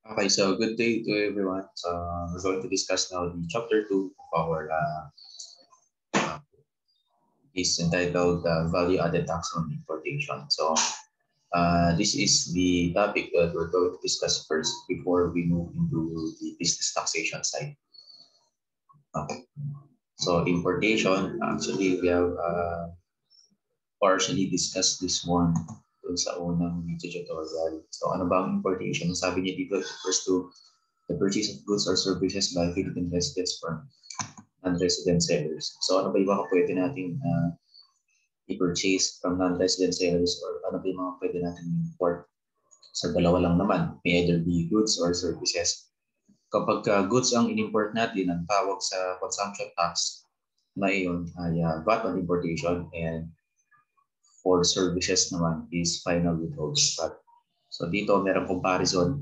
Okay, so good day to everyone. So we're going to discuss now the chapter 2 of our is entitled Value-Added Tax on Importation. So this is the topic that we're going to discuss first before we move into the business taxation side. Okay. So importation, actually we have partially discussed this one dun sa unang video tutorial. So ano ba ang importation? Sabi niya dito, it refers to the purchase of goods or services by Philippine residents from non-resident sellers. So ano ba yung mga pwede natin i-purchase from non-resident sellers or ano ba yung mga pwede natin import? Sa dalawa lang naman, may either be goods or services. Kapag goods ang in-import natin, ang tawag sa consumption tax na iyon ay VAT on importation, and for services naman is final withholding VAT. So dito merong comparison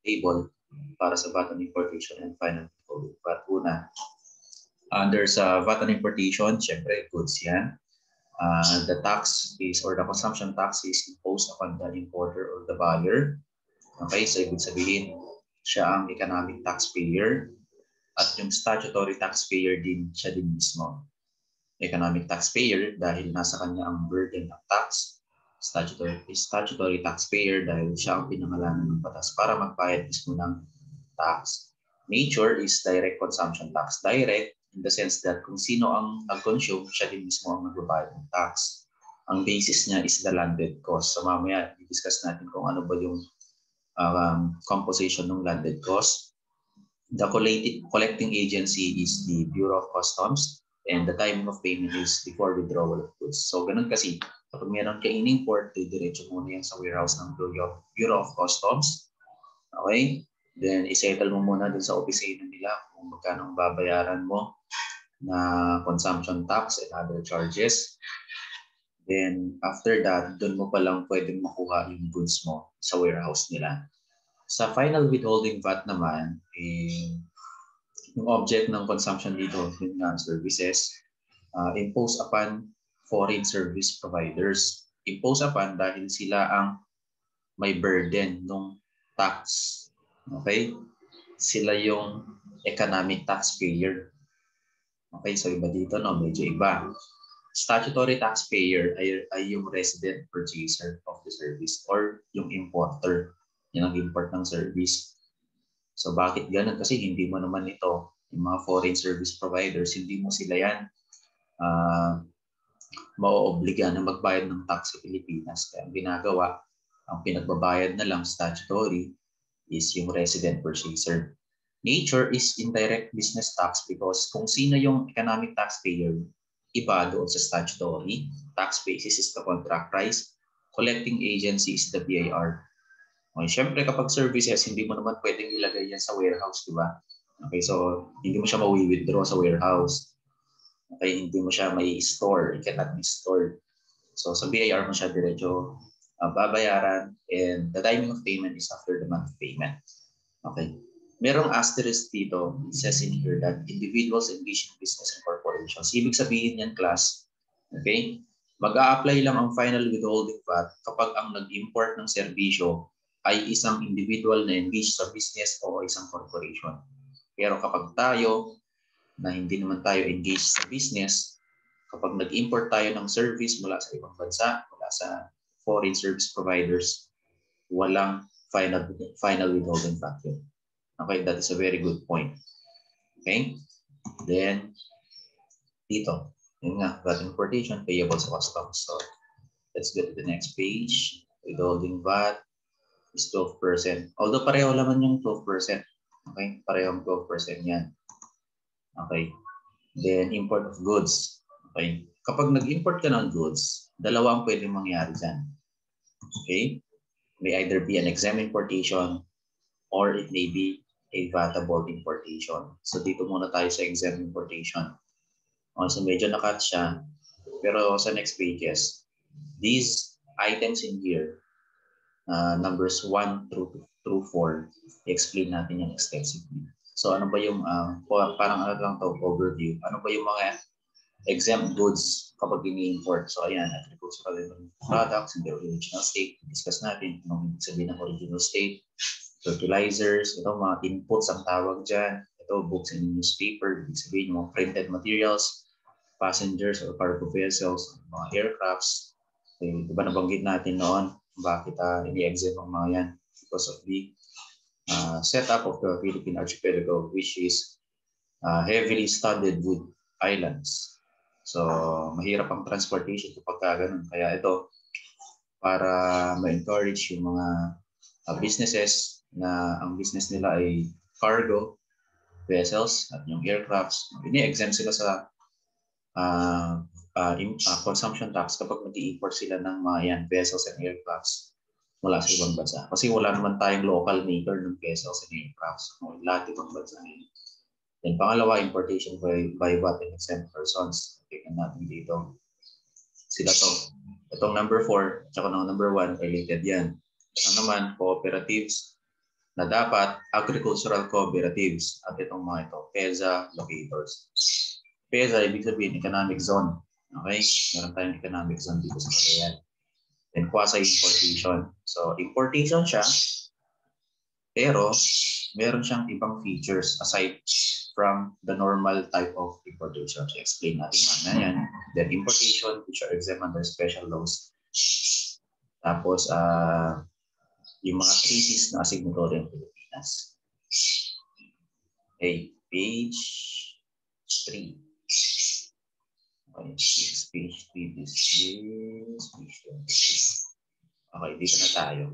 table para sa VAT on importation and final withholding VAT. Una, under sa VAT on importation, syempre goods yan. The tax is, or the consumption tax is imposed upon the importer or the buyer. Okay, so ibig sabihin, siya ang economic taxpayer at yung statutory taxpayer din, siya din mismo. Economic taxpayer dahil nasa kanya ang burden ng tax. Statutory taxpayer dahil siya ang pinangalanan ng batas para magbayad mismo ng tax. Nature is direct consumption tax. Direct in the sense that kung sino ang nag-consume, siya din mismo ang magbabayad ng tax. Ang basis niya is the landed cost. So mamaya, i-discuss natin kung ano ba yung composition ng landed cost. The collecting agency is the Bureau of Customs, and the timing of payment is before withdrawal of goods. So ganun kasi, kapag meron ka in-import, diretso muna yan sa warehouse ng Bureau of Customs. Okay? Then, isettle mo muna dun sa opisina nila kung magkano babayaran mo na consumption tax and other charges. Then, after that, dun mo palang pwedeng makuha yung goods mo sa warehouse nila. Sa final withholding VAT naman, yung object ng consumption dito, yung services, imposed upon foreign service providers. Imposed upon dahil sila ang may burden ng tax. Okay? Sila yung economic taxpayer. Okay, so iba dito, no? Medyo iba. Statutory taxpayer ay yung resident purchaser of the service or yung importer. Yung nag-import ng service. So bakit ganun? Kasi hindi mo naman ito, yung mga foreign service providers, hindi mo sila yan maoobliga na magbayad ng tax sa Pilipinas. Kaya ang ginagawa, ang pinagbabayad na lang statutory is yung resident purchaser. Nature is indirect business tax because kung sino yung economic taxpayer, iba doon sa statutory. Tax basis is the contract price. Collecting agency is the BIR. Okay, syempre kapag services, hindi mo naman pwedeng ilagay yan sa warehouse, di ba? Okay, so hindi mo siya mawi-withdraw sa warehouse. Okay, hindi mo siya may store. It cannot be stored. So sa BIR mo siya diretso babayaran, and the timing of payment is after the month of payment. Okay. Merong asterisk dito. It says in here that individuals engaged in business and corporations. Ibig sabihin yan, class, okay, mag-a-apply lang ang final withholding VAT kapag ang nag-import ng serbisyo ay isang individual na engaged sa business o isang corporation. Pero kapag tayo, na hindi naman tayo engaged sa business, kapag nag-import tayo ng service mula sa ibang bansa, mula sa foreign service providers, walang final withholding VAT yun. Okay, that is a very good point. Okay, then dito, yun nga, VAT importation, payable sa customs. So let's go to the next page. Withholding VAT is 12%. Although pareho naman yung 12%. Okay, pareho 12% yan. Okay, then import of goods. Okay, kapag nag-import ka ng goods, dalawa ang pwedeng mangyari dyan. Okay, may either be an exempt importation or it may be a VAT-able importation. So dito muna tayo sa exempt importation. So medyo nakat siya. Pero sa next pages, these items in here, numbers 1 through 4, explain natin yan extensively. So ano ba yung, parang ano lang to, overview. Ano ba yung mga exempt goods kapag ini-import? So ayan, agricultural products in the original state. Discuss natin kung ibig sabihin ng original state. fertilizers, ito mga inputs ang tawag dyan. Ito, books and newspaper, ibig sabihin mga printed materials, passengers or cargo vessels, mga aircrafts. Okay, diba nabanggit natin noon bakit ini-exempt ang mga yan? Because of the setup of the Philippine archipelago, which is heavily studded with islands. So, mahirap ang transportation kapag ganun. Kaya ito, para ma-encourage yung mga businesses na ang business nila ay cargo vessels at yung aircrafts, ini-exempt sila sa consumption tax kapag mag-i-import sila ng mga yan, vessels and aircrafts mula sa ibang bansa. Kasi wala naman tayong local maker ng vessels and aircrafts. Lahat ibang bansa yun. Then pangalawa, importation by VAT and exempt persons. Tingnan natin dito. Sila to. Itong number 4 at saka ng number 1, related yan. Ito naman, cooperatives na dapat agricultural cooperatives. At itong mga ito, PEZA locators. PEZA, ibig sabihin, economic zone. Okay? Meron tayong economic zone dito sa Cagayan. Then quasi-importation. So, importation siya, pero meron siyang ibang features aside from the normal type of importation. So, explain natin na yan. Then, importation, which are exempt under special laws. Tapos, yung mga treaties na signatory ng Pilipinas. Okay, page 3. Okay, this page 3, this is page 23. Okay, dito na tayo.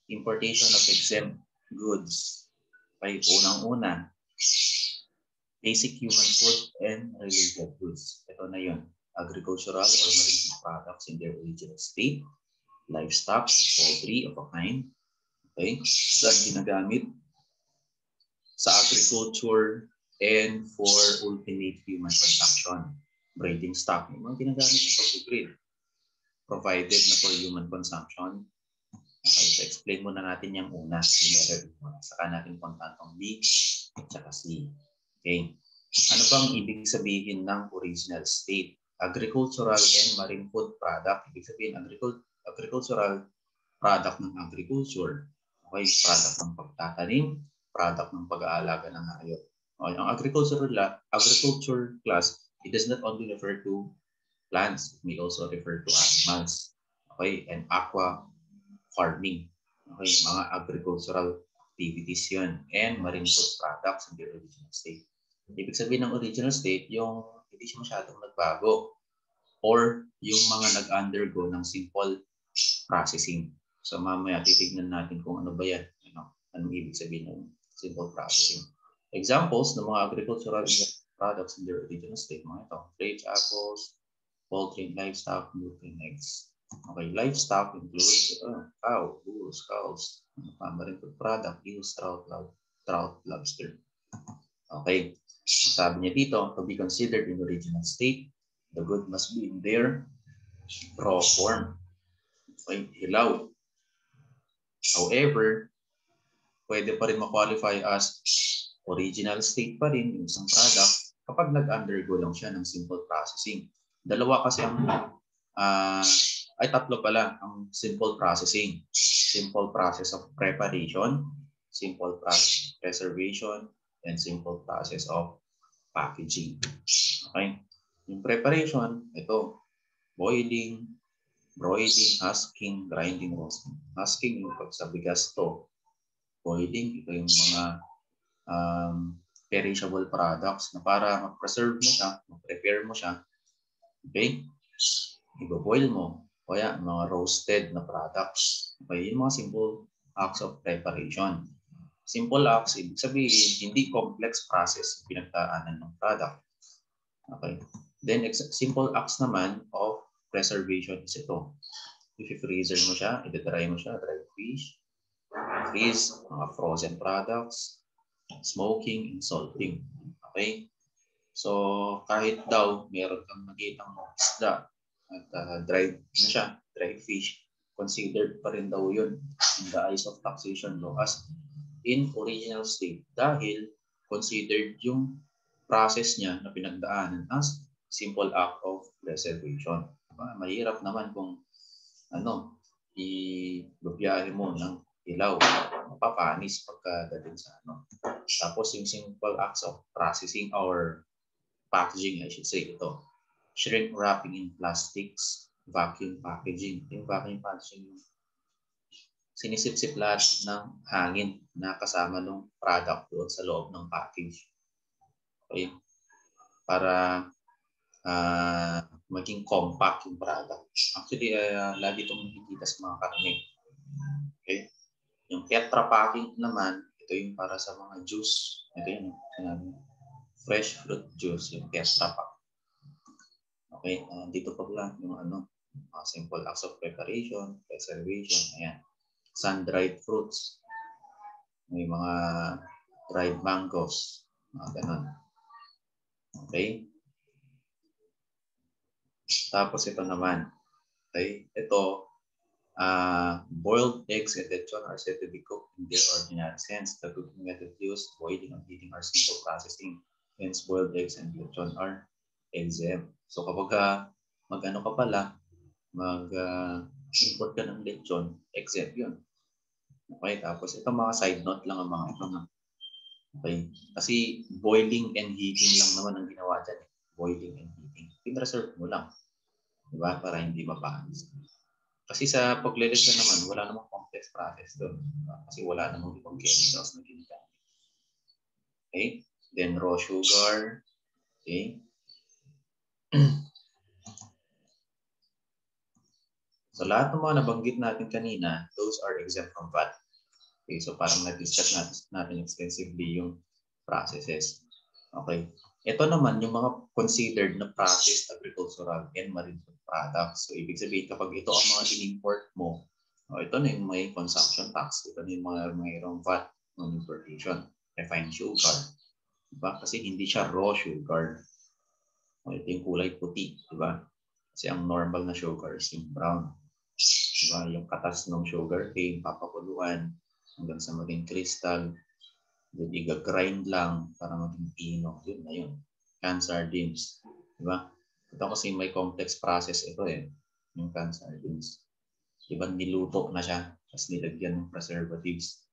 Importation of exempt goods. Okay, unang-una, basic human food and related goods. Ito na yun. Agricultural or marine products in their original state. Livestock, poultry of a kind. Okay, saan ginagamit? Sa agriculture and for ultimate human consumption. Breeding stock, yung mga ginagamit sa pag-breed. Provided na for human consumption. Okay, so explain muna natin yung una. Saka natin puntahan itong B at saka C. Okay. Ano bang ibig sabihin ng original state? Agricultural and marine food product. Ibig sabihin, agricultural product ng agriculture. Okay, product ng pagtatanim, product ng pag-aalaga ng hayop. Okay, ang agriculture class, it does not only refer to plants, it may also refer to animals. Okay, and aqua farming. Okay, mga agricultural activities yun. And marine food products in the original state. Ibig sabihin ng original state, yung hindi siya masyadong nagbago or yung mga nag-undergo ng simple processing. So mamaya titignan natin kung ano ba yan. Anong ibig sabihin ng simple processing. Examples ng mga agricultural products in their original state, mga ito. Grapes, apples, poultry, livestock, milk, and eggs. Okay, livestock includes cow, bulls, cows, marine food product, eels, trout, lobster. Okay, sabi niya dito, to be considered in the original state, the good must be in their raw form. Okay, hilaw. However, pwede pa rin ma-qualify as original state pa rin yung isang product kapag nag-undergo lang siya ng simple processing. Dalawa kasi ang, tatlo pala ang simple processing. Simple process of preparation, simple process of preservation, and simple process of packaging. Okay? Yung preparation, ito, boiling, broiling, husking, grinding, roasting. Husking yung pag sa bigas to. Boiling, ito yung mga perishable products na para mag-preserve mo siya, mag-prepare mo siya. Okay? I-boil mo. O yan, mga roasted na products. Okay? Yung mga simple acts of preparation. Simple acts, ibig sabihin, hindi complex process pinagdaanan ng product. Okay? Then, simple acts naman of preservation is ito. If i-freezer mo siya, i-dry mo siya, dried fish, freeze, mga frozen products, smoking, and salting. Okay? So, kahit daw meron kang nakitang isda at dried na siya, dried fish, considered pa rin daw yun in the eyes of taxation law as in original state dahil considered yung process niya na pinagdaanan as simple act of preservation. Mahirap naman kung i-biyahe mo ng ilaw magpapanis pagkadating sa ano. Tapos yung simple acts of processing or packaging, I should say, ito. Shrink wrapping in plastics, vacuum packaging. Yung vacuum packaging, sinisip-sip lahat ng hangin na kasama ng product doon sa loob ng package. Okay? Para maging compact yung product. Actually, lagi itong nakikita sa mga karne. Okay? Yung Tetra packing naman, ito yung para sa mga juice. Ito yung fresh fruit juice, yung Tetra pack. Okay? Dito pa lang yung simple acts of preparation, preservation, ayan. Sun-dried fruits. May mga dried mangoes. Mga ganun. Okay? Tapos ito naman. Okay? Ito, boiled eggs and lechon are said to be cooked in their ordinary sense. The cooking method used, boiling and heating, are simple processing. Hence, boiled eggs and lechon are exempt. So kapag mag-ano ka pala, mag-import ka ng lechon, exempt yun. Okay? Tapos ito mga side note lang ang mga ito. Okay? Kasi boiling and heating lang naman ang ginawa dyan. Boiling and heating. Pin-reserve mo lang. Diba? Para hindi mapanis. Kasi sa paglilista naman, wala namang complex process doon. Kasi wala namang ibang chemicals na ginagamit. Okay? Then raw sugar. Okay? So lahat ng mga nabanggit natin kanina, those are exempt from VAT. Okay? So parang na-discuss natin extensively yung processes. Okay? Ito naman yung mga considered na processed agricultural and marine food products. So ibig sabihin kapag ito ang mga in-import mo, ito na yung may consumption tax. Ito na yung mga mayroong VAT on importation. Refined sugar. Diba? Kasi hindi siya raw sugar. Ito yung kulay puti. Diba? Kasi ang normal na sugar is yung brown. Diba? Yung katas ng sugar cane, papakuluan hanggang sa maging crystal. Then i-grind lang para maging pino. Yun na yun. Canned sardines. Diba? Ito kasi may complex process ito eh. Yung canned sardines. Diba niluto na siya. Tapos nilagyan ng preservatives.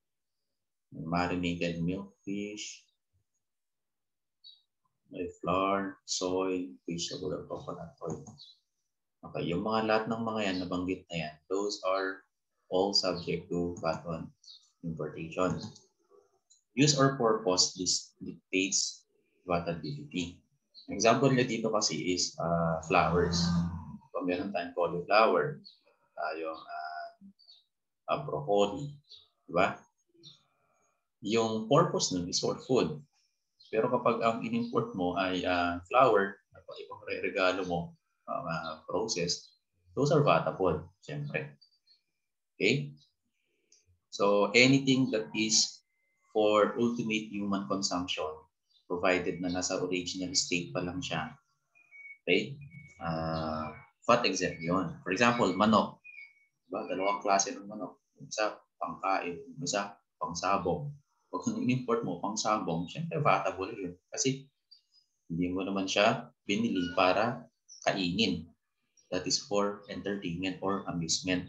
Marinated milk fish. May flour, soy, vegetable or coconut oil. Okay, yung mga lahat ng mga yan, nabanggit na yan, those are all subject to VAT on importation. Use or purpose dictates vatability. Example niya dito kasi is flowers. So, meron tayong cauliflower, tayong broccoli, diba? Yung purpose nun is for food. Pero kapag ang in-import mo ay flower, ibang regalo mo, processed, those are vatable, siyempre. Okay? So, anything that is for ultimate human consumption, provided na nasa original state pa lang siya. Okay? VAT exempt yun. For example, manok. Diba? Dalawang klase ng manok. Isa pangkain, isa pangsabong. Pag in-import mo pangsabong, syempre vatable yun. Kasi hindi mo naman siya binili para kainin. That is for entertainment or amusement.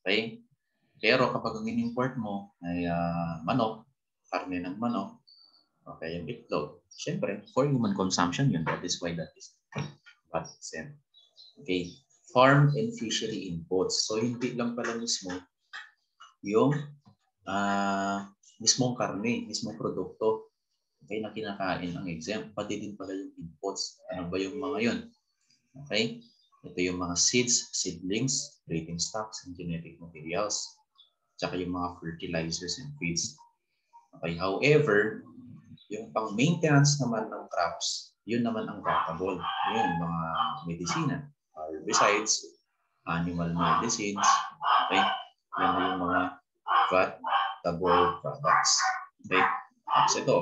Okay? Pero kapag ang in-import mo ay manok, karne ng manok, okay, yung itlog, syempre, for human consumption yun. That is why that is VAT exempt. Okay. Farm and fishery inputs. So, hindi lang pala mismo yung mismong karne, mismong produkto okay, na kinakain ang exempt. Pati din pala yung inputs. Ano ba yung mga yun? Okay. Ito yung mga seeds, seedlings, breeding stocks, and genetic materials. Tsaka yung mga fertilizers and feeds. Okay. However, yung pang-maintenance naman ng crops, yun naman ang vatable. Yun, mga medisina, herbicides, animal medicines. Okay. Yan na yung mga vatable products. Okay. Tapos ito,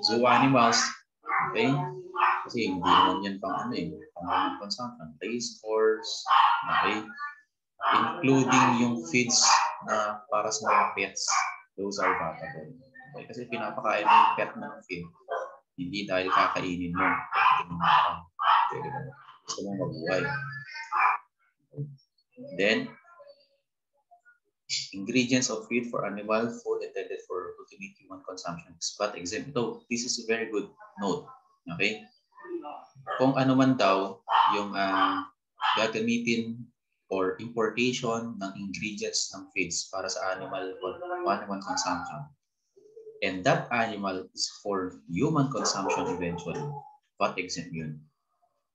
zoo animals. Okay. Kasi hindi naman yan pang pang consumption. Race horse. Okay. Including yung feeds na para sa mga pets. Those are vatable. Okay. Kasi pinapakain mo yung pet ng feed. Hindi dahil kakainin mo. Gusto mong mabuhay. Then, Ingredients of feed for animal food intended for ultimate human consumption is VAT exempt. Ito, this is a very good note. Okay? Kung ano man daw yung gagamitin or importation ng ingredients ng feeds para sa animal consumption. And that animal is for human consumption eventually. VAT exempt yun.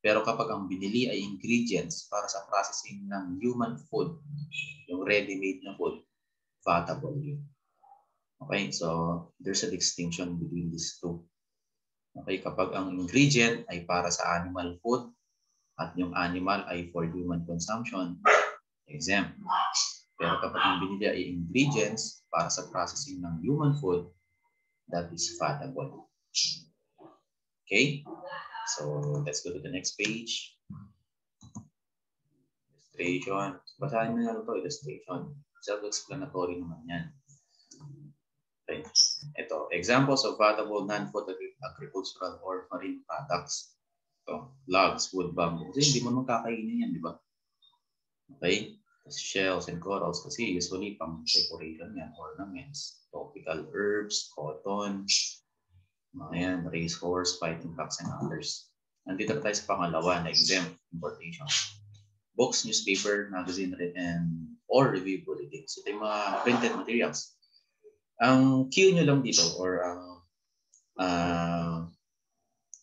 Pero kapag ang binili ay ingredients para sa processing ng human food, yung ready-made na food, vatable yun. Okay, so there's a distinction between these two. Okay, kapag ang ingredient ay para sa animal food at yung animal ay for human consumption, exempt. Pero kapag ang binili ay ingredients para sa processing ng human food, that is vatable. Okay? So, let's go to the next page. Illustration. Basahin mo na ito, illustration. Self-explanatory naman yan. Okay. Ito, examples of vatable non-food agricultural or marine products. Ito, logs, wood, bamboo. Kasi hindi mo kakainin yan, di ba? Okay? Shells and corals kasi usually pang decoration yan, ornaments. Tropical herbs, cotton, ayan, racehorse, fighting cocks, and others. Nandito na tayo sa pangalawa na exempt importation. Books, newspaper, magazine, and or review bulletins. Ito yung mga printed materials. Ang cue nyo lang dito or ang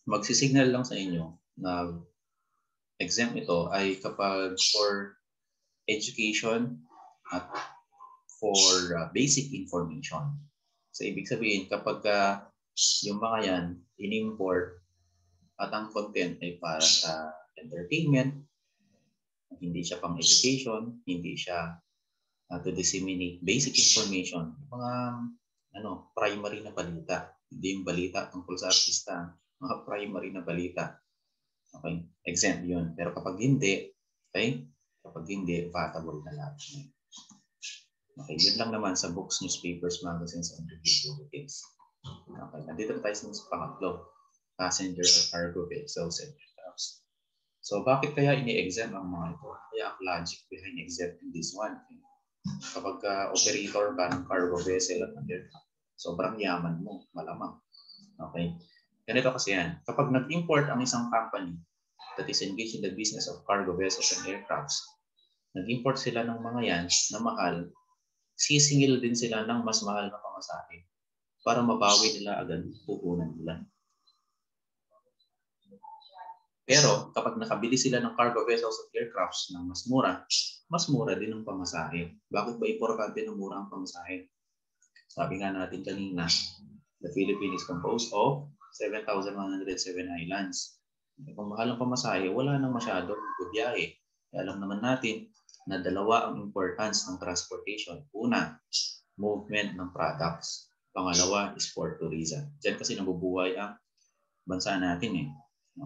magsisignal lang sa inyo na exempt ito ay kapag for education at for basic information. So, ibig sabihin, kapag yung mga yan, in-import at ang content ay para sa entertainment, hindi siya pang education, hindi siya to disseminate basic information, mga primary na balita, hindi yung balita tungkol sa artista, mga primary na balita. Okay, exempt yun. Pero kapag hindi, okay, kapag hindi, vatable na lahat. Okay, yun lang naman sa books, newspapers, magazines, and review bulletins. Okay, nandito tayo sa pangatlo, passenger or cargo vessels and aircrafts. So, bakit kaya ini-exempt ang mga ito? Kaya ang logic behind exempting this one. Kapag operator ka ng cargo vessel at aircraft, sobrang yaman mo, malamang. Okay? Ganito kasi yan. Kapag nag-import ang isang company that is engaged in the business of cargo vessels and aircrafts, nag-import sila ng mga yan na mahal, sisingil din sila ng mas mahal na pamasahe para mabawi nila agad pupunan nila. Pero kapag nakabili sila ng cargo vessels at aircrafts ng mas mura din ang pamasahe. Bakit ba importante na mura ang pamasahe? Sabi nga natin kanina, the Philippines is composed of 7,107 islands. Kung mahal ang pamasahe, wala nang masyadong biyahe. Alam naman natin na dalawa ang importance ng transportation. Una, movement ng products. Pangalawa is for tourism. Diyan kasi nabubuhay ang bansa natin eh.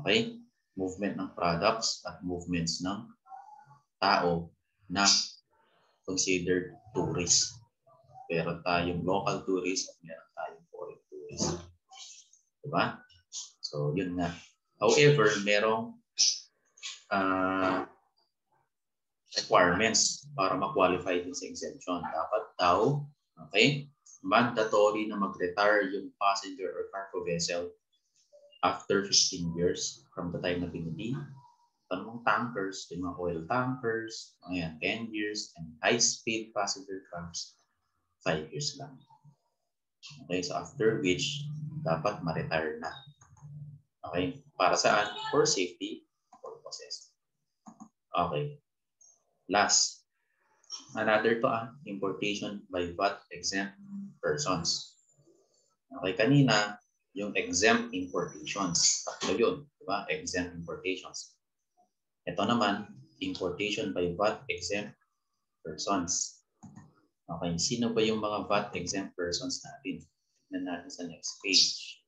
Okay? Movement ng products at movements ng tao na considered tourist. Meron tayong local tourist at meron tayong foreign tourist. Diba? So, yun nga. However, merong requirements para ma-qualify din sa exemption. Dapat daw, okay, mandatory na mag-retire yung passenger or cargo vessel after 15 years from the time na binili. Tanong tankers, yung mga oil tankers, ayan, 10 years, and high-speed passenger craft, 5 years lang. Okay, so after which, dapat ma-retire na. Okay, para saan? For safety purposes. Okay, last. Another to importation by VAT exempt persons. Okay, kanina, yung exempt importations. Tatlo yun, diba? Exempt importations. Ito naman, importation by VAT exempt persons. Okay, sino ba yung mga VAT exempt persons natin? Tignan natin sa next page.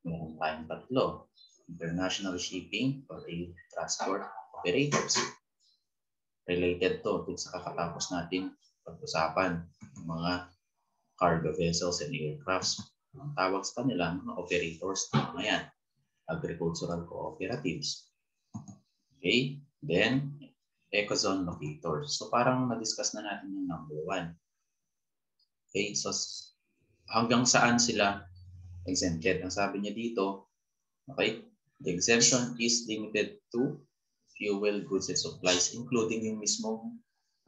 Meron tayong tatlo. International shipping or air transport operators. Related to sa kakatapos natin pag-usapan ng mga cargo vessels and aircrafts. Ang tawag sa kanila, mga operators, mga yan, agricultural cooperatives. Okay, then, ecozone locators. So parang na-discuss na natin yung number 1. Okay, so hanggang saan sila exempted? Ang sabi niya dito, okay, the exemption is limited to fuel, goods, and supplies, including yung mismong,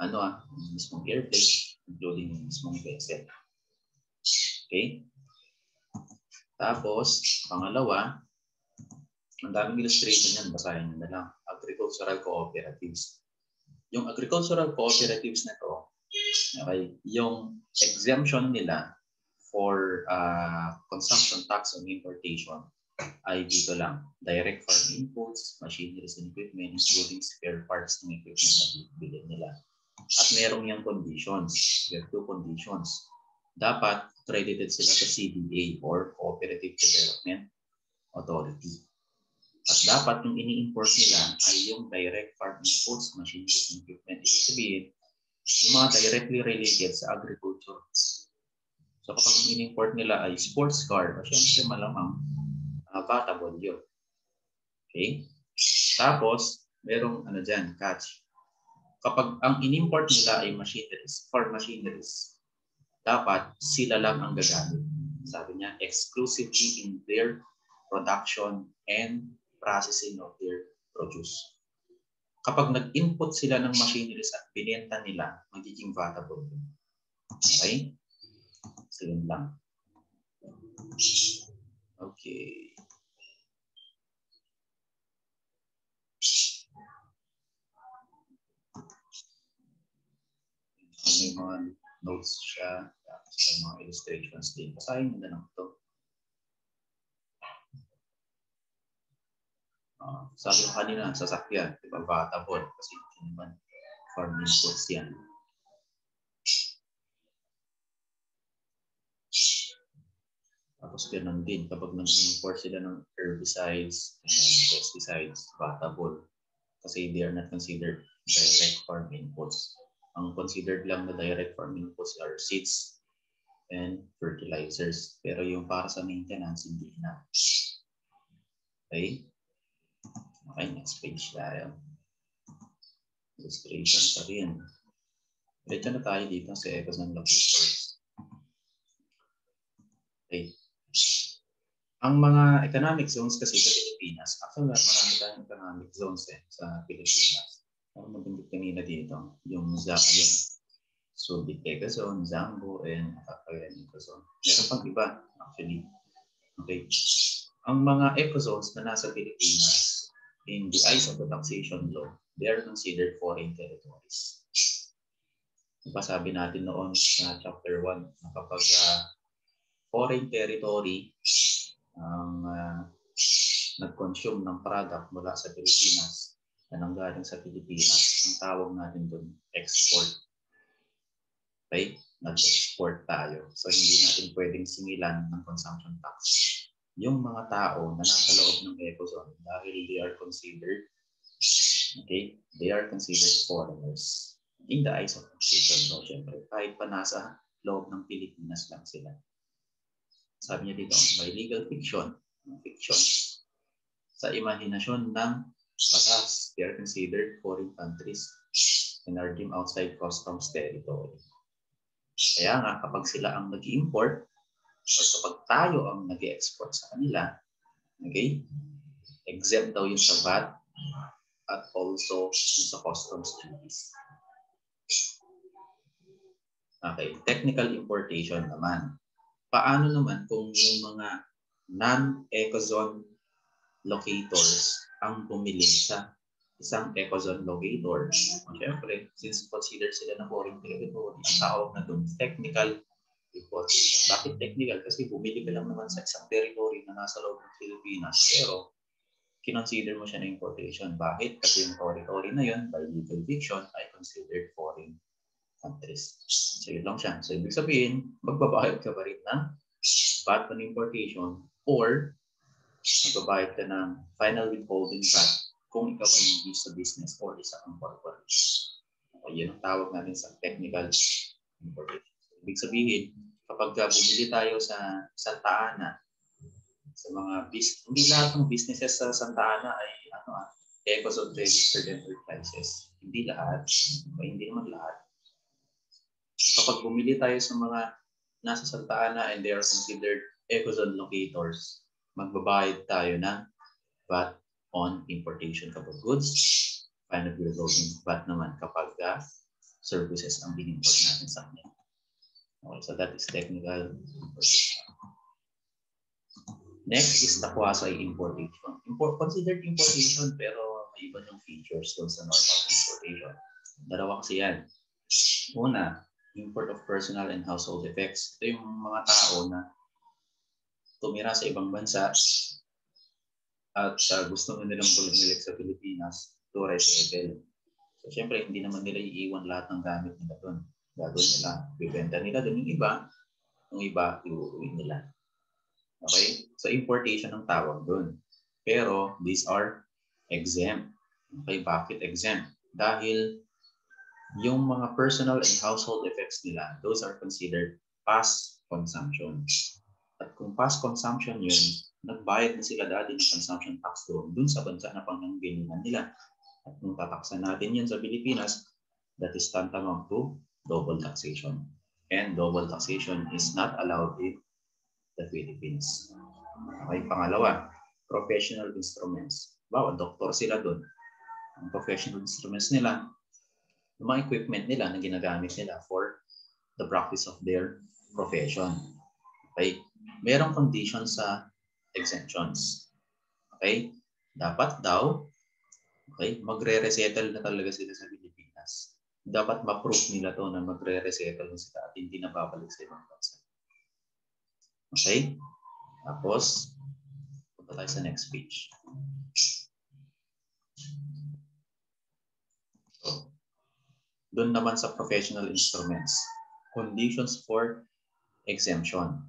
yung mismong airplane, including yung mismong vessel. Okay? Tapos, pangalawa, ang daming illustration yan, basahin nyo na lang. Agricultural cooperatives. Yung agricultural cooperatives na to, okay, yung exemption nila for consumption tax on importation ay dito lang. Direct farm inputs, machineries and equipment, including spare parts ng equipment na bibili nila. At merong yung conditions. There are two conditions. Dapat credited sila sa CDA or Cooperative Development Authority. At dapat yung ini-import nila ay yung direct farm inputs, machineries and equipment. Ibig sabihin, yung mga directly related sa agriculture. So kapag yung ini-import nila ay sports car, syempre malamang vatable yun. Okay? Tapos, merong dyan, catch. Kapag ang in-import nila ay machineries, farm machineries, dapat sila lang ang gagamit. Sabi niya, exclusively in their production and processing of their produce. Kapag nag-input sila ng machineries at binenta nila, magiging vatable. Okay? So yun lang. Okay. May mga notes siya, tapos may mga illustrations din. Basahin mo na lang ito. Sabi ko kanina, sasakyan, di ba, vatable, kasi hindi naman farm inputs yan. Tapos ganun din, kapag nag-import sila ng herbicides and pesticides, vatable, kasi they are not considered direct farm inputs. Ang considered lang na direct farm inputs are seeds and fertilizers. Pero yung para sa maintenance, hindi na. Okay? Okay, next page tayo. Illustration pa rin. Diretso na tayo dito sa Ecozone locators. Okay. Ang mga economic zones kasi sa Pilipinas, actually marami tayong economic zones sa Pilipinas. Ang mabindot kanina dito, yung Subic Ecozone, Zambo, and Cagayan Ecozone. Meron pang iba, actually. Okay. Ang mga ecozones na nasa Pilipinas, in the eyes of the taxation law, they are considered foreign territories. Diba sabi natin noon sa chapter 1 na kapag foreign territory ang nag-consume ng product mula sa Pilipinas na nanggaling sa Pilipinas, ang tawag natin doon export. Okay? Nag-export tayo. So hindi natin pwedeng singilan ng consumption tax yung mga tao na nasa loob ng ecozone dahil they are considered foreigners in the eyes of taxation law, syempre. Kahit pa nasa loob ng Pilipinas lang sila. Sabi niya dito, by legal fiction, sa imahinasyon ng batas, they are considered foreign countries and are deemed outside customs territory. Kaya nga, kapag sila ang nag-import, or kapag tayo ang nag-export sa kanila, okay, exempt daw yung sa VAT at also yung sa customs duties. Okay, technical importation naman. Paano naman kung yung mga non-ecozone locators ang bumili sa isang ecozone locator? Siyempre, since considered sila na foreign territory, ang tawag na doon technical importation. Bakit technical? Kasi bumili ka lang naman sa isang territory na nasa loob ng Pilipinas, pero kinonsider mo siya na importation. Bakit? Kasi yung territory na yun, by legal fiction, ay considered foreign countries. So yun lang siya. So ibig sabihin, magbabayad ka pa rin ng VAT on importation or magbabayad ka ng final withholding VAT kung ikaw ay hindi sa business or isa ang corporation. Okay, yun ang tawag natin sa technical importation. Ibig sabihin, kapag bumili tayo sa Santa Ana, sa mga business, hindi lahat ng businesses sa Santa Ana ay ecozone registered enterprises. Hindi lahat, hindi naman lahat. Kapag bumili tayo sa mga nasa Santa Ana and they are considered ecozone locators, magbabayad tayo ng VAT on importation kapag goods, final resulting VAT naman kapag services ang bin-import natin sa kanya. Okay, so that is technical importation. Next is the quasi-importation. Considered importation pero may iba yung features doon sa normal importation. Dalawa kasi yan. Una, import of personal and household effects. Ito yung mga tao na tumira sa ibang bansa at gusto nilang bumalik sa Pilipinas to resettle. So, syempre, hindi naman nila iiwan lahat ng gamit nila doon. Gagawin nila, bibenta nila doon yung iba, iuwi nila. Okay? So, importation ang tawag doon. Pero, these are exempt. Okay, bakit exempt? Dahil yung mga personal and household effects nila, those are considered past consumption. At kung past consumption yun, nagbayad na sila dati ng consumption tax doon sa bansa na panggagalingan nila. At kung tataksan natin yun sa Pilipinas, that is tantamount to double taxation. And double taxation is not allowed in the Philippines. Okay, pangalawa, professional instruments. Bawa, doktor sila doon. Ang professional instruments nila, yung mga equipment nila na ginagamit nila for the practice of their profession. Okay? Merong conditions sa exemptions. Okay? Dapat daw, okay, magre-resettle na talaga sila sa Pilipinas. Dapat ma-prove nila to na magre-resettle na sila at hindi na babalik sa ibang bansa. Okay? Tapos, punta tayo sa next page. So, doon naman sa professional instruments. Conditions for exemption.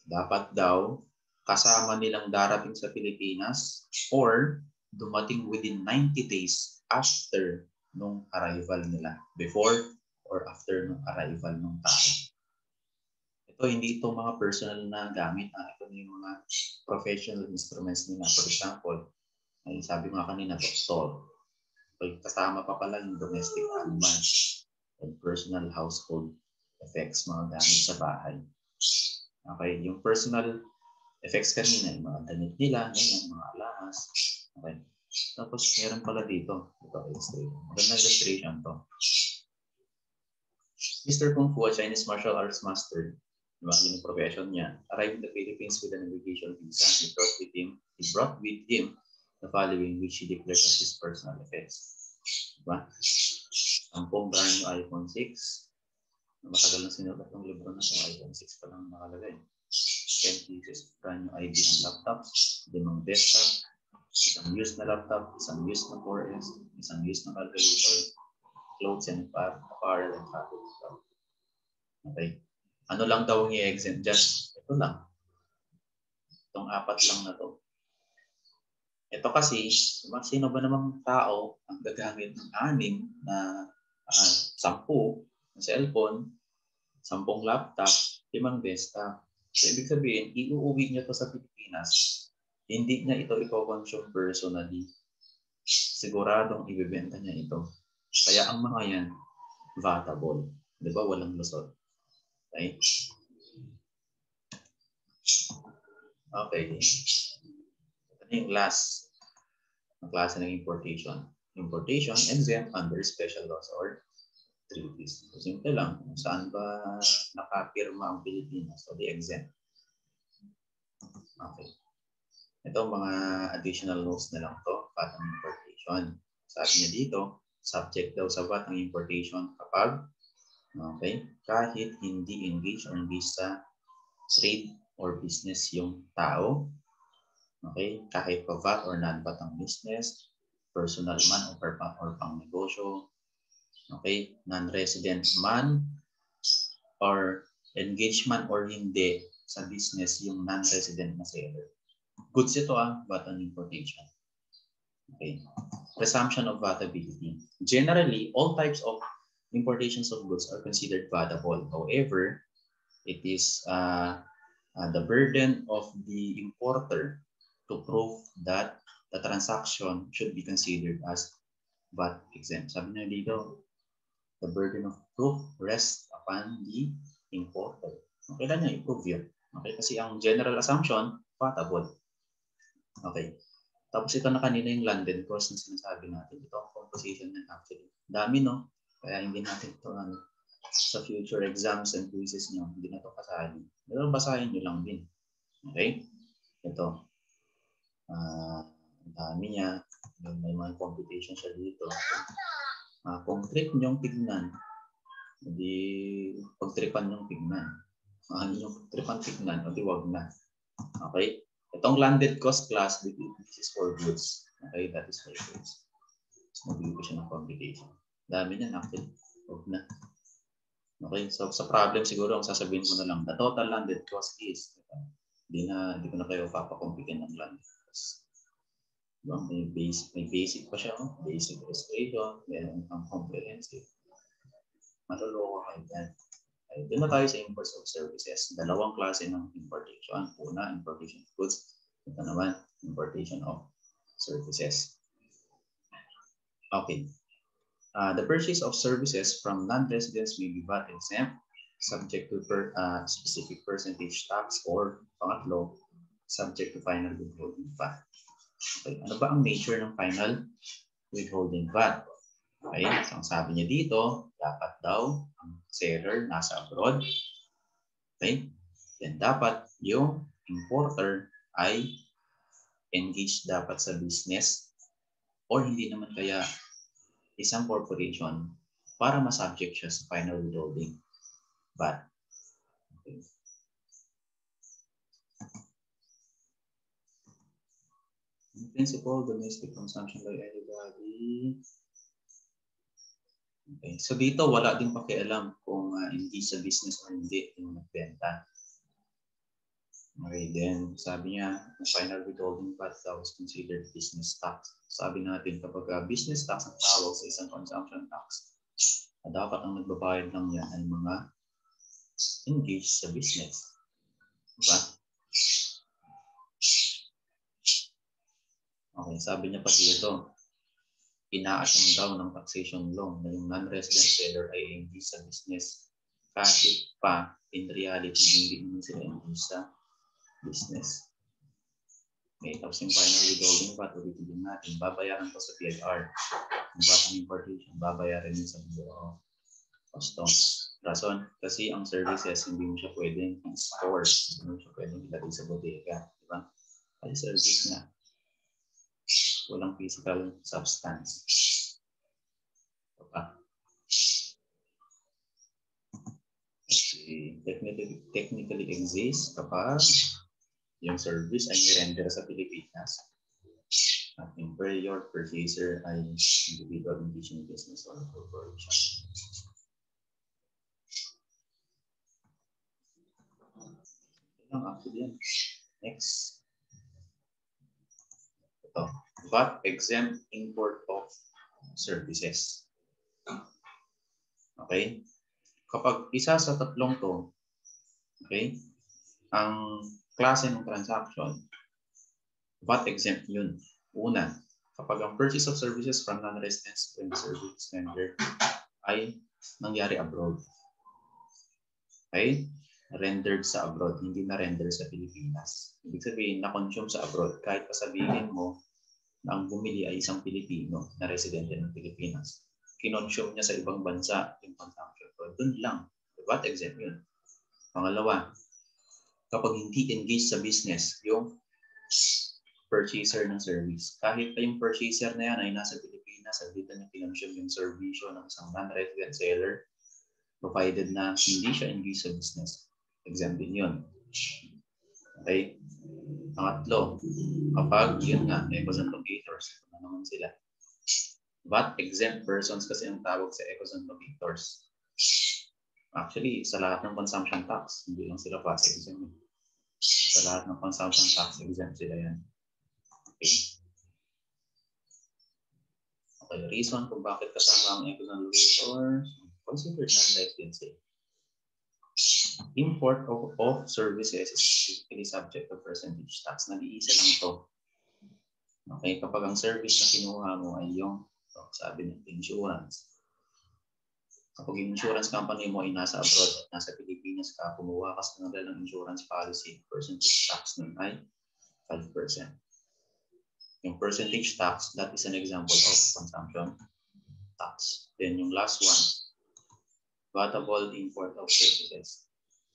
Dapat daw kasama nilang darating sa Pilipinas or dumating within 90 days after nung arrival nila. Before or after nung arrival ng tao. Ito, hindi ito mga personal na gamit. Ito yung mga professional instruments nila. For example, ay sabi nga kanina, doktor. Kasama pa pala yung domestic animals and personal household effects, mga gamit sa bahay. Okay, yung personal effects kanina, yung mga damit nila, yung mga alahas. Okay. Tapos meron pala dito. Ito, magandang illustration to. Mr. Kung Fu, a Chinese martial arts master, yung profession niya, arrived in the Philippines with an immigration visa. He brought with him the following, which he declared as his personal effects. Diba? 10 brand new iPhone 6. Matagal na sinulat ng libro na sa iPhone 6 pa lang nakalagay. 10 pieces brand new IBM laptop, 5 desktop, isang used na laptop, isang used na 4S, isang used na calculator, clothes and apparel and travel. Okay. Ano lang daw ang i-exempt? Just ito lang. Itong 4 lang na to. Ito kasi, sino ba namang tao ang gagamit ng 6 na 10 na cellphone, 10 laptop, 5 desktop. So, ibig sabihin, iuuwi niya to sa Pilipinas. Hindi niya ito i-consume personally. Siguradong ibibenta niya ito. Kaya ang mga yan, vatable. Di ba? Walang lusot. Okay? Okay. Ito yung last na klase ng importation. Importation exempt under special laws or treaties. So, simple lang. Saan ba nakapirma ang Pilipinas? So, the exempt. Okay. Ito mga additional laws na lang to, VAT ang importation. Sabi niya dito, subject daw sa VAT ang importation kapag kahit hindi engage or engage sa trade or business yung tao. Okay, kahit pa VAT or non-VAT ang business, personal man or pang negosyo. Okay, non-resident man or engagement or hindi sa business yung non-resident na seller. Goods ito VAT on importation. Okay. Presumption of VATability. Generally, all types of importations of goods are considered VATable. However, it is the burden of the importer to prove that the transaction should be considered as VAT exempt. Sabi niya dito, the burden of proof rests upon the importer. kailan niya i-prove yun? Okay, kasi ang general assumption, patable. Okay. Tapos ito na kanina yung landed cost na sinasabi natin. Ito ang composition ng actually. Dami, no? Kaya hindi natin ito sa future exams and quizzes nyo, hindi na ito kasali. Pero basahin nyo lang din. Okay? Ito. Ang dami niya. May mga computation siya dito. Kung trip nyong tignan, hindi pag-tripan nyong tignan. Ano yung tripan tignan, o di wag na. Okay? Itong landed cost class, this is for goods. Okay, that is for goods. So, magbigay ko siya ng computation. Dami niyan, actually. Wag na. Okay, so sa problem siguro, ang sasabihin ko na lang, the total landed cost is, hindi ko na kayo papakompitin ng landed cost. Diba? May basic pa siya, basic illustration, meron pang comprehensive. Maluloko kayo dyan. Okay, doon na tayo sa imports of services. Dalawang klase ng importation. Una, importation of goods. Ito naman, importation of services. Okay. The purchase of services from non-residents may be VAT exempt, subject to specific percentage tax, or pangatlo, subject to final withholding VAT. Okay. Ano ba ang nature ng final withholding VAT? Okay. So, ang sabi niya dito, dapat daw ang seller nasa abroad. Okay. Then dapat yung importer ay engaged dapat sa business or hindi naman kaya isang corporation para ma-subject siya sa final withholding VAT. Okay. In principle, domestic consumption by anybody. Okay. So dito, wala din pakialam kung hindi sa business or hindi yung nagbenta. Okay, then sabi niya, final withholding VAT daw is considered business tax. Sabi natin, kapag business tax ang tawag sa isang consumption tax, dapat ang nagbabayad lang yan ay mga engaged sa business. Diba? Okay, sabi niya pa dito, ina-assume daw ng taxation law na yung non-resident seller ay engaged sa business. Kahit pa, in reality, hindi naman sila engaged sa business. Okay, tapos yung final withholding VAT, ulitin natin, babayaran ko sa PLR. Yung VAT ng importation, babayaran din sa Bureau of Customs. Rason, kasi ang services, hindi mo siya pwedeng store, hindi mo siya pwedeng ilagay sa bodega. Diba? Kasi service nga. Walang physical substance. Diba? Okay. Technically exists kapag yung service ay i-render sa Pilipinas at yung purchaser ay individual engaging business or corporation. Actually, next. Ito, VAT exempt import of services. Okay? Kapag isa sa tatlong to, okay, ang klase ng transaction, VAT exempt yun. Una, kapag ang purchase of services from non-residents when the service render ay nangyari abroad. Okay? Rendered sa abroad, hindi na render sa Pilipinas. Ibig sabihin, na-consume sa abroad, kahit pasabihin mo na ang bumili ay isang Pilipino na residente ng Pilipinas. Kinonsume niya sa ibang bansa yung consumption. So, dun lang. VAT exempt yun. Pangalawa, kapag hindi engaged sa business, yung purchaser ng service. Kahit pa yung purchaser na yan ay nasa Pilipinas, at dito niya kinonsume yung servisyo ng isang non-resident seller, provided na hindi siya engaged sa business. Exempt din yun. Okay? Pangatlo, kapag yun nga, ecos and locators, ito na naman sila. VAT exempt persons kasi ang tawag sa ecos and locators. Actually, sa lahat ng consumption tax, hindi lang sila VAT exempt. Sa lahat ng consumption tax, exempt sila yan. Okay. Okay, reason kung bakit kasama ang ecos and locators, considered non-residency. Import of services is typically subject to percentage tax. Nag-iisa lang ito. Okay, kapag ang service na kinuha mo ay yung, sabi ng insurance. Kapag yung insurance company mo ay nasa abroad at nasa Pilipinas, Pilipinas ka, kumuha ka sa ng insurance policy, percentage tax nun ay 5%. Yung percentage tax, that is an example of consumption tax. Then yung last one, vatable import of services.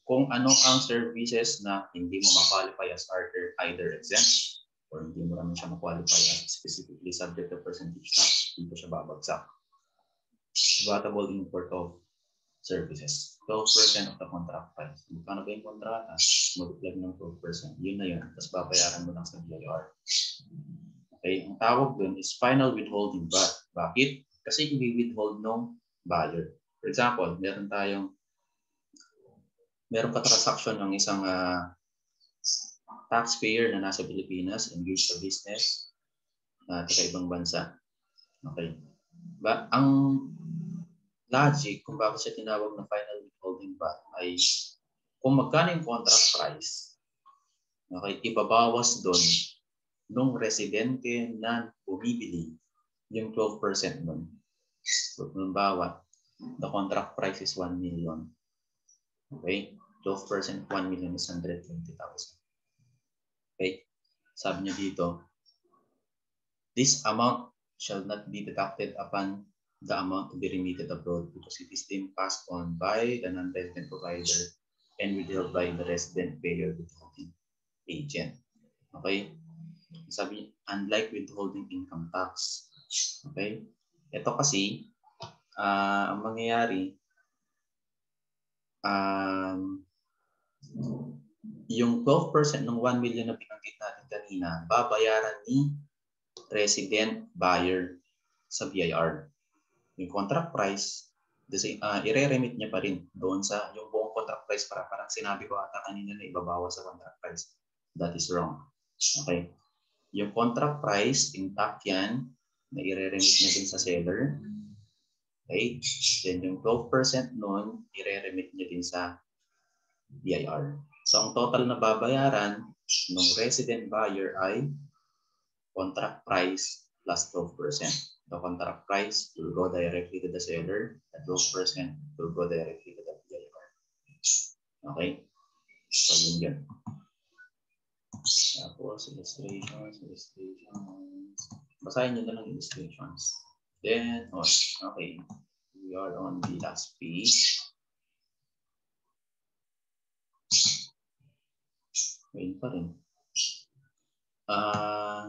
Kung ano ang services na hindi mo ma-qualify as either exempt or hindi mo naman siya ma-qualify as specifically subject to percentage tax, dito siya babagsak. Vatable import of services. 12% of the contract price. Magkano ba yung kontrata? Multiply ng 12%. Yun na yun. Tapos babayaran mo lang sa BIR. Okay, ang tawag dun is final withholding VAT. Bakit? Kasi i-withhold ng buyer. For example, meron ka transaction ng isang taxpayer na nasa Pilipinas, engaged sa business, taga ibang bansa. Okay. Ang logic kung bakit siya tinawag na final withholding VAT ay kung magkano yung contract price, okay, ibabawas doon nung residente na bumibili yung 12% nun. Halimbawa, the contract price is 1 million. Okay? 12%, 1 million is 120,000. Okay? Sabi niya dito, this amount shall not be deducted upon the amount to be remitted abroad because it is deemed passed on by the non-resident provider and withheld by the resident payer withholding agent. Okay? Sabi, unlike withholding income tax. Okay? Ito kasi, ang mangyayari, yung 12% ng 1 million na binanggit natin kanina, babayaran ni resident buyer sa BIR. Yung contract price, i-re-remit niya pa rin doon sa yung buong contract price para parang sinabi ko ata kanina na ibabawas sa contract price. That is wrong. Okay? Yung contract price, intact yan, na i-re-remit niya din sa seller. Okay? Then yung 12% nun, i-re-remit niya din sa BIR. So ang total na babayaran ng resident buyer ay contract price plus 12%. The contract price will go directly to the seller. The 12% will go directly to the BIR. Okay? So yun. Tapos illustrations. Basahin nyo na lang illustrations. Then, okay. We are on the last page. Wait pa rin.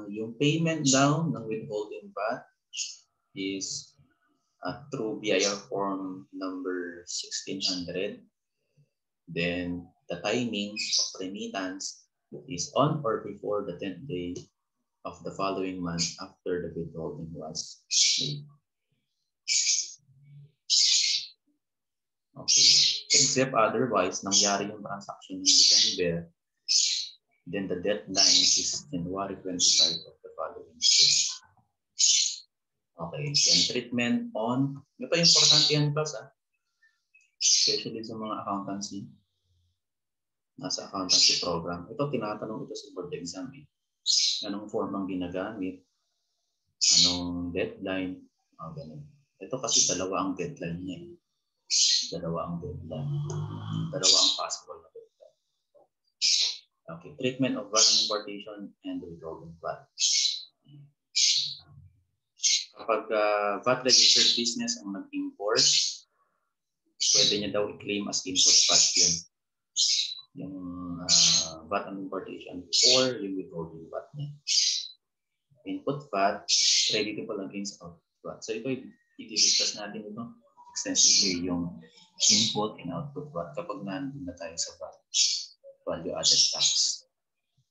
Yung payment down ng withholding VAT is through BIR form number 1600. Then the timing of remittance is on or before the 10th day of the following month after the withholding was made. Okay. Except otherwise, nangyari yung transaction in December, then the deadline is January 25 of the following year. Okay, then treatment on, ito importante yan plus especially sa mga accountancy, nasa accountancy program. Ito tinatanong ito sa board exam. Anong form ang ginagamit? Anong deadline? Ganun. Ito kasi dalawa ang deadline niya. Dalawa ang possible na deadline. Okay, treatment of VAT importation and withholding VAT. Kapag VAT registered business ang nag-import, pwede niya daw i-claim as input VAT yun. Yung VAT on importation or yung withholding VAT niya. Input VAT, creditable against output VAT. So ito, i-discuss natin ito extensively, yung input and output VAT kapag nandun na tayo sa VAT, value added tax.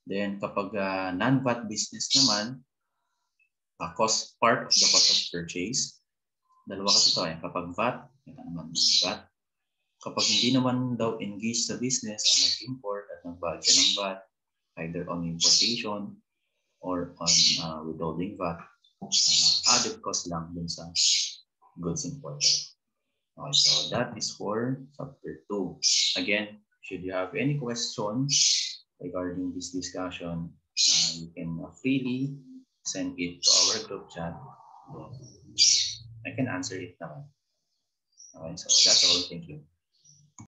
Then kapag non-VAT business naman, part of the cost of purchase. Dalawa kasi ito kapag VAT, ito naman VAT. Kapag hindi naman daw engaged sa business ang mag-import at nag-bayad ng VAT, either on importation or on withholding VAT, added cost lang dun sa goods imported. Okay, so that is for chapter 2. Again, should you have any questions regarding this discussion, you can freely send it to our group chat. I can answer it now. Okay, so that's all. Thank you.